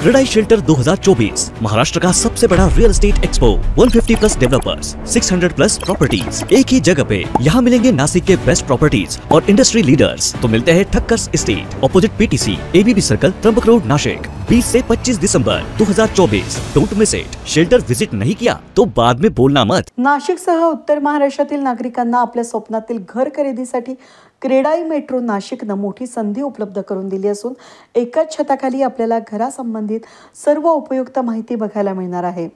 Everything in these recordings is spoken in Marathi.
क्रेडाई शेल्टर 2024 महाराष्ट्र का सबसे बड़ा real estate expo. 150 plus developers, 600 plus properties एक ही जगह पे। यहाँ मिलेंगे नासिक के बेस्ट प्रॉपर्टीज और इंडस्ट्री लीडर्स। तो मिलते हैं Thakkar's estate, opposite PTC, ABB circle, Trimbak road, Nashik. 20 से 25 दिसंबर 2024। Don't miss it. Shelter visit नहीं किया तो बाद में बोलना मत। नाशिकसह उत्तर महाराष्ट्रातील नागरिकांना आपल्या स्वप्नातील घर खरेदीसाठी क्रेडाई मेट्रो नाशिकनं मोठी संधी उपलब्ध करून दिली असून एकाच छताखाली आपल्याला घरासंबंधित सर्व उपयुक्त माहिती बघायला मिळणार आहे।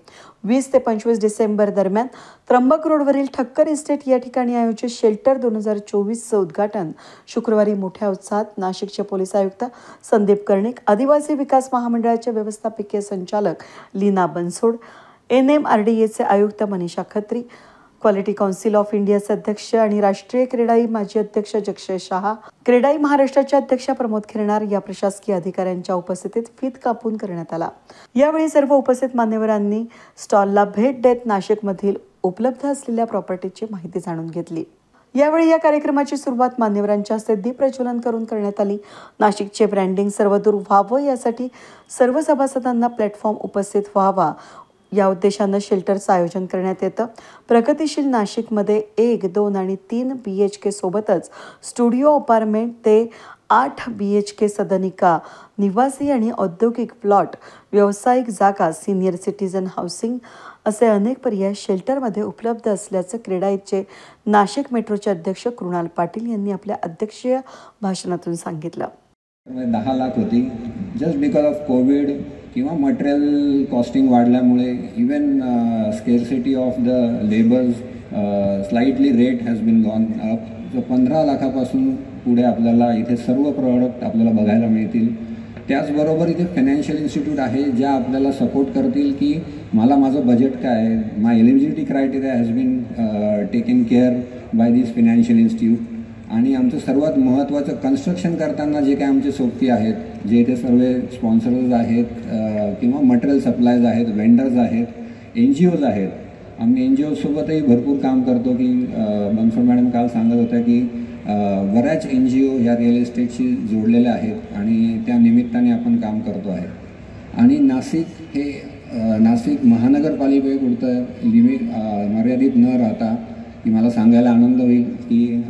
20 ते 25 डिसेंबर दरम्यान त्र्यंबक रोडवरील ठक्कर इस्टेट या ठिकाणी आयोजित शेल्टर 2024चं उद्घाटन शुक्रवारी मोठ्या उत्साहात नाशिकचे पोलीस आयुक्त संदीप कर्णिक, आदिवासी विकास महामंडळाचे व्यवस्थापकीय संचालक लीना बनसोड, NMRDAचे आयुक्त Manisha Khatri, quality council of इंडियाचे अध्यक्ष आणि राष्ट्रीय क्रेडाई माजी अध्यक्ष जक्षय शहा, क्रेडाई महाराष्ट्राचे अध्यक्ष प्रमोद खिरणार या प्रशासकीय अधिकाऱ्यांच्या उपस्थितीत फीत कापून करण्यात आला। यावेळी सर्व उपस्थित मान्यवरांनी स्टॉलला भेट देत नाशिकमधील उपलब्ध असलेल्या प्रॉपर्टीची माहिती जाणून घेतली। यावेळी या कार्यक्रमाची सुरुवात मान्यवरांच्या हस्ते दीप प्रज्वलन करून करण्यात आली। नाशिकचे ब्रँडिंग सर्वदूर व्हावं यासाठी सर्व सभासदांना प्लॅटफॉर्म उपस्थित व्हावा या उद्देशानं शेल्टरचं आयोजन करण्यात येतं। प्रगतिशील नाशिकमध्ये 1, 2 आणि 3 BHK सोबतच स्टुडिओ अपार्टमेंट ते 8 BHK सदनिका, निवासी आणि औद्योगिक प्लॉट, व्यावसायिक जागा, सिनियर सिटीजन हाऊसिंग असे अनेक पर्याय शेल्टरमध्ये उपलब्ध असल्याचं क्रेडाईचे नाशिक मेट्रोचे अध्यक्ष कृणाल पाटील यांनी आपल्या अध्यक्षीय भाषणातून सांगितलं। 10 लाख होती जस्ट बिकॉज ऑफ कोविड किंवा मटेरियल कॉस्टिंग वाढल्यामुळे even scarcity of the labours slightly rate has been gone up. So 15 लाखापासून पुढे आपल्याला इथे सर्व प्रॉडक्ट आपल्याला बघायला मिळतील। त्याचबरोबर इथे फायनान्शियल इन्स्टिट्यूट आहे ज्या आपल्याला सपोर्ट करतील की मला माझं बजेट काय आहे, my eligibility criteria has been taken care by this financial institute. आणि आमचं सर्वात महत्त्वाचं कन्स्ट्रक्शन करताना जे काही आमचे सोबती आहेत, जे इथे सर्व स्पॉन्सर्स आहेत किंवा मटेरियल सप्लायज आहेत, वेंडर्स आहेत, NGOज आहेत। आम्ही NGOसोबतही भरपूर काम करतो की बनसोड मॅडम काल सांगत होत्या की बऱ्याच NGO ह्या रिअल इस्टेटशी जोडलेल्या आहेत आणि त्या निमित्ताने आपण काम करतो आहे। आणि नाशिक महानगरपालिकेपुरतं मर्यादित न राहता की मला सांगायला आनंद होईल की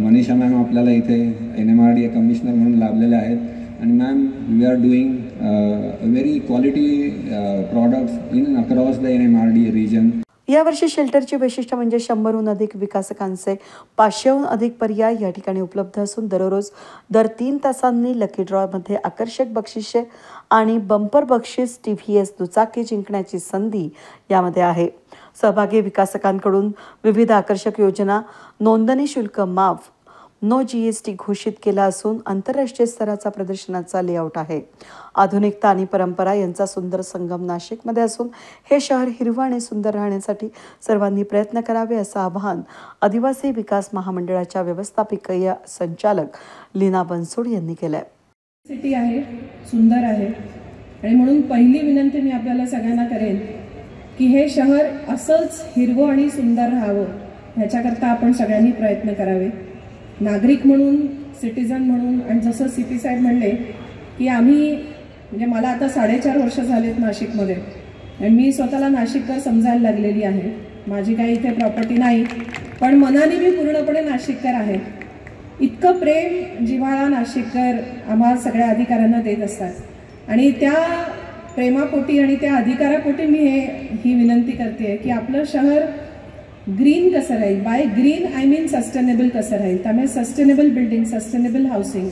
मनीषा मॅम आपल्याला इथे NMRDA कमिशनर म्हणून लाभलेले आहेत आणि ma'am we are doing very quality products in across the NMRDA region. यावर्षी शेल्टरची वैशिष्ट्य म्हणजे 100हून अधिक विकासकांचे 500हून अधिक पर्याय या ठिकाणी उपलब्ध असून दर 3 तासांनी लकी ड्रॉमध्ये आकर्षक बक्षिसे आणि बंपर बक्षीस TVS दुचाकी जिंकण्याची संधी यामध्ये आहे। सहभागी विकासकांकडून विविध आकर्षक योजना, नोंदणी शुल्क माफ, नो GST घोषित केला असून आंतरराष्ट्रीय स्तराचा प्रदर्शनाचा लेआउट आहे। आधुनिकता आणि परंपरा यांचा सुंदर संगम नाशिकमध्ये असून हे शहर हिरवं आणि सुंदर राहण्यासाठी सर्वांनी प्रयत्न करावे असं आवाहन आदिवासी विकास महामंडळाच्या व्यवस्थापकीय संचालक लीना बनसोड यांनी केलंय। सिटी आहे, सुंदर आहे आणि म्हणून पहिली विनंती मी आपल्याला सगळ्यांना करेन की हे शहर असंच हिरवं आणि सुंदर राहावं ह्याच्याकरता आपण सगळ्यांनी प्रयत्न करावे। नागरिक म्हणून, सिटीजन म्हणून आणि जसं CP साहेब म्हणले की आम्ही म्हणजे मला आता 4.5 वर्ष झालेत नाशिकमध्ये आणि मी स्वतःला नाशिककर समजायला लागलेली आहे। माझी काही इथे प्रॉपर्टी नाही पण मनाने मी पूर्णपणे नाशिककर आहे। इतकं प्रेम जिव्हाळा नाशिककर आम्हा सगळ्या अधिकाऱ्यांना देत असतात आणि त्या प्रेमापोटी आणि त्या अधिकारापोटी मी ही विनंती करते की आपलं शहर ग्रीन कसं राहील। By green I mean sustainable कसं राहील। त्यामुळे sustainable building, sustainable housing,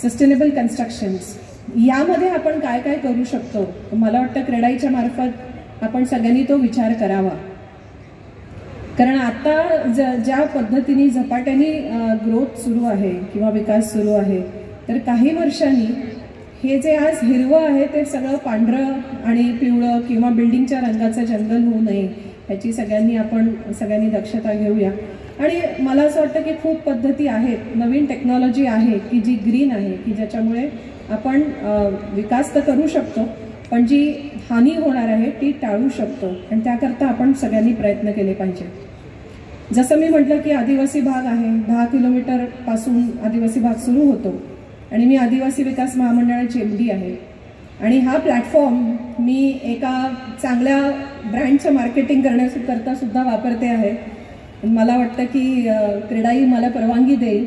sustainable constructions यामध्ये आपण काय काय करू शकतो मला वाटतं क्रेडाईच्या मार्फत आपण सगळ्यांनी तो विचार करावा। कारण आता ज्या पद्धतीने झपाट्याने ग्रोथ सुरू आहे किंवा विकास सुरू आहे तर काही वर्षांनी हे जे आज हिरवं आहे ते सगळं पांढरं आणि पिवळं किंवा बिल्डिंगच्या रंगाचं जंगल होऊ नये ह्याची सगळ्यांनी दक्षता घेऊया। आणि मला असं वाटतं की खूप पद्धती आहेत, नवीन टेक्नॉलॉजी आहे की जी ग्रीन आहे की ज्याच्यामुळे आपण विकास तर करू शकतो पण जी हानी होणार आहे ती टाळू शकतो आणि त्याकरता आपण सगळ्यांनी प्रयत्न केले पाहिजे। जसं मी म्हटलं की आदिवासी भाग आहे, 10 किलोमीटरपासून आदिवासी भाग सुरू होतो आणि मी आदिवासी विकास महामंडळाची MD आहे आणि हा प्लॅटफॉर्म मी एका चांगल्या ब्रँडचं मार्केटिंग करण्याकरता सुद्धा वापरते आहे. मला वाटतं की क्रेडाई मला परवानगी देईल.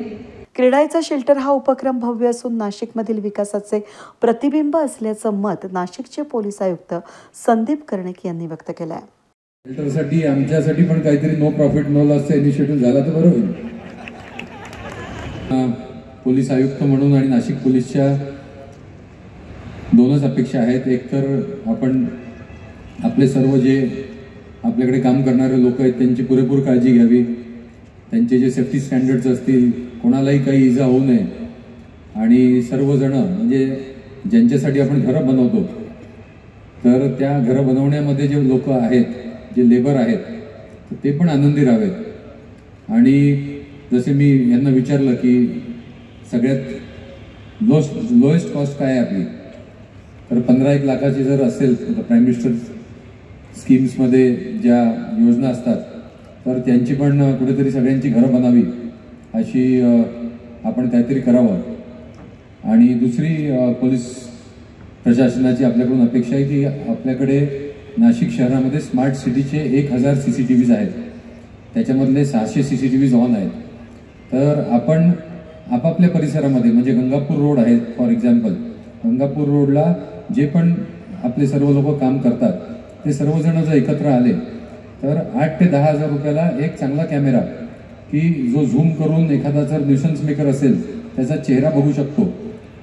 क्रेडाईचा शेल्टर हा उपक्रम भव्य असून नाशिकमधील विकासाचे प्रतिबिंब असल्याचं मत नाशिकचे पोलीस आयुक्त संदीप कर्णिक यांनी व्यक्त केलं आहे. शेल्टरसाठी आमच्यासाठी पण काहीतरी नो प्रॉफिट नो लॉसचा इनिशिएटिव्ह झाला तर बरं होईल. पोलीस आयुक्त म्हणून आणि नाशिक पोलीसच्या दोनच अपेक्षा आहेत. एक तर आपण आपले सर्व जे आपल्याकडे काम करणारे लोक आहेत त्यांची पुरेपूर काळजी घ्यावी. त्यांचे जे सेफ्टी स्टँडर्ड्स असतील, कोणालाही काही इजा होऊ नये आणि सर्वजण म्हणजे ज्यांच्यासाठी आपण घरं बनवतो तर त्या घरं बनवण्यामध्ये जे लोक आहेत, जे लेबर आहेत, तर ते पण आनंदी राहावेत. आणि जसे मी यांना विचारलं की सगळ्यात लोएस्ट कॉस्ट काय आहे आपली, तर 15-1 लाखाची जर असेल तर प्राईम मिनिस्टर स्कीम्समध्ये ज्या योजना असतात तर त्यांची पण कुठेतरी सगळ्यांची घरं बनावी अशी आपण काहीतरी करावं. आणि दुसरी पोलीस प्रशासनाची आपल्याकडून अपेक्षा आहे की आपल्याकडे नाशिक शहरामध्ये स्मार्ट सिटीचे 1000 CCTVs आहेत. त्याच्यामधले 600 CCTVs ऑन आहेत. तर आपण आपापल्या परिसरामध्ये म्हणजे गंगापूर रोड आहे फॉर एक्झाम्पल, गंगापूर रोडला जे पण आपले सर्व लोक काम करतात ते सर्वजण जर एकत्र आले तर 8 ते 10 हजार रुपयाला एक चांगला कॅमेरा की जो झूम करून एखादा जर न्यूसन्स मेकर असेल त्याचा चेहरा बघू शकतो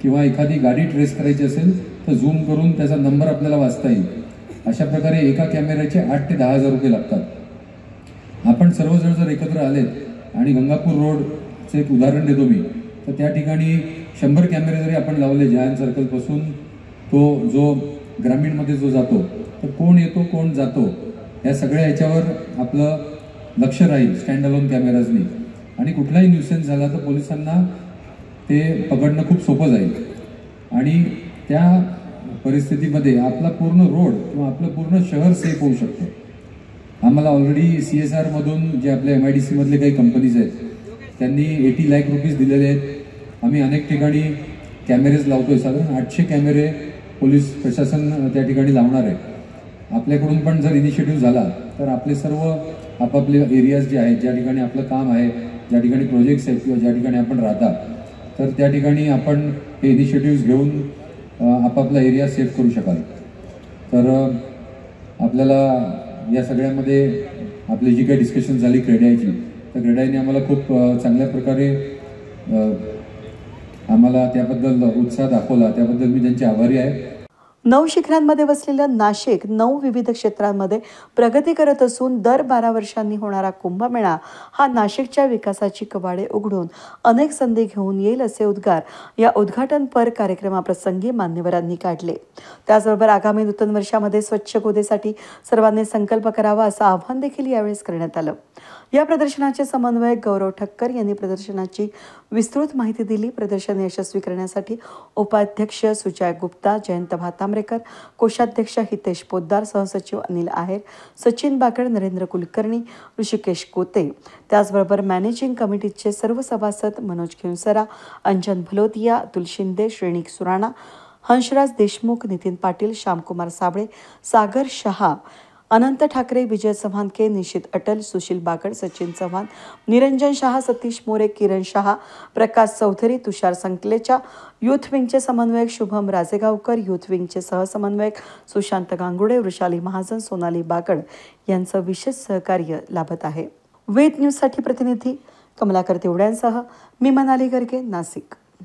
किंवा एखादी गाडी ट्रेस करायची असेल तर झूम करून त्याचा नंबर आपल्याला वाचता येईल. अशा प्रकारे एका कॅमेऱ्याचे 8 ते 10 हजार रुपये लागतात. आपण सर्वजण जर एकत्र आलेत आणि गंगापूर रोडचं एक उदाहरण देतो मी, तर त्या ठिकाणी 100 कॅमेरे जरी आपण लावले जहान सर्कलपासून तो जो ग्रामीणमध्ये जो जातो तर कोण येतो कोण जातो या सगळ्या याच्यावर आपलं लक्ष राहील स्टँड अलोन कॅमेराजनी. आणि कुठलाही न्यूसेन्स झाला तर पोलिसांना ते पकडणं खूप सोपं जाईल. आणि त्या परिस्थितीमध्ये आपला पूर्ण रोड किंवा आपलं पूर्ण शहर सेफ होऊ शकतं. आम्हाला ऑलरेडी CSR मधून जे आपल्या MIDC मधले काही कंपनीज आहेत त्यांनी 80 लाख रुपीज दिलेले आहेत. आम्ही अनेक ठिकाणी कॅमेरेज लावतोय. साधारण 800 कॅमेरे पोलीस प्रशासन त्या ठिकाणी लावणार आहे. आपल्याकडून पण जर इनिशिएटिव्ह झाला तर आपले सर्व आपापले एरियाज जे आहेत, ज्या ठिकाणी आपलं काम आहे, ज्या ठिकाणी प्रोजेक्ट्स आहेत किंवा ज्या ठिकाणी आपण राहता, तर त्या ठिकाणी आपण हे इनिशिएटिव्ह घेऊन आपापला एरिया सेफ करू शकाल. तर आपल्याला या सगळ्यामध्ये आपली जी काही डिस्कशन झाली क्रेडाईची, तर क्रेडाईने आम्हाला खूप चांगल्या प्रकारे आम्हाला त्याबद्दल उत्साह दाखवला. त्याबद्दल मी त्यांचे आभारी आहे. 9 शिखरांमध्ये वसलेलं नाशिक 9 विविध क्षेत्रांमध्ये प्रगती करत असून दर 12 वर्षांनी होणारा कुंभमेळा हा नाशिकच्या विकासाची कवाडे उघडून अनेक संधी घेऊन येईल असे उद्गार या उद्घाटनपर कार्यक्रमाप्रसंगी मान्यवरांनी काढले. त्याचबरोबर आगामी नूतन वर्षामध्ये स्वच्छ गोदेसाठी सर्वांनी संकल्प करावा असं आवाहन देखील यावेळेस करण्यात आलं. या प्रदर्शनाचे समन्वयक गौरव ठक्कर यांनी प्रदर्शनाची विस्तृत माहिती दिली. प्रदर्शन यशस्वी करण्यासाठी उपाध्यक्ष सुजय गुप्ता, जयंत भातांब्रेकर, कोषाध्यक्ष हितेश पोद्दार, सहसचिव अनिल आहेर, सचिन बाकड, नरेंद्र कुलकर्णी, ऋषिकेश कोते, त्याचबरोबर मॅनेजिंग कमिटीचे सर्व सभासद मनोज खिवसरा, अंजन भलोतिया, अतुल शिंदे, श्रेणिक सुराणा, हंसराज देशमुख, नितीन पाटील, श्यामकुमार साबळे, सागर शहा, अनंत ठाकरे, विजय चव्हाणके, निशित अटल, सुशील बाकड, सचिन चव्हाण, निरंजन शहा, सतीश मोरे, किरण शहा, प्रकाश चौधरी, तुषार संकलेचा, युथ विंगचे समन्वयक शुभम राजेगावकर, युथ विंगचे सहसमन्वयक सुशांत गांगुडे, वृषाली महाजन, सोनाली बाकड यांचं विशेष सहकार्य लाभत आहे. वेद न्यूजसाठी प्रतिनिधी कमलाकर तेवड्यांसह मी मनाली गर्गे, नाशिक.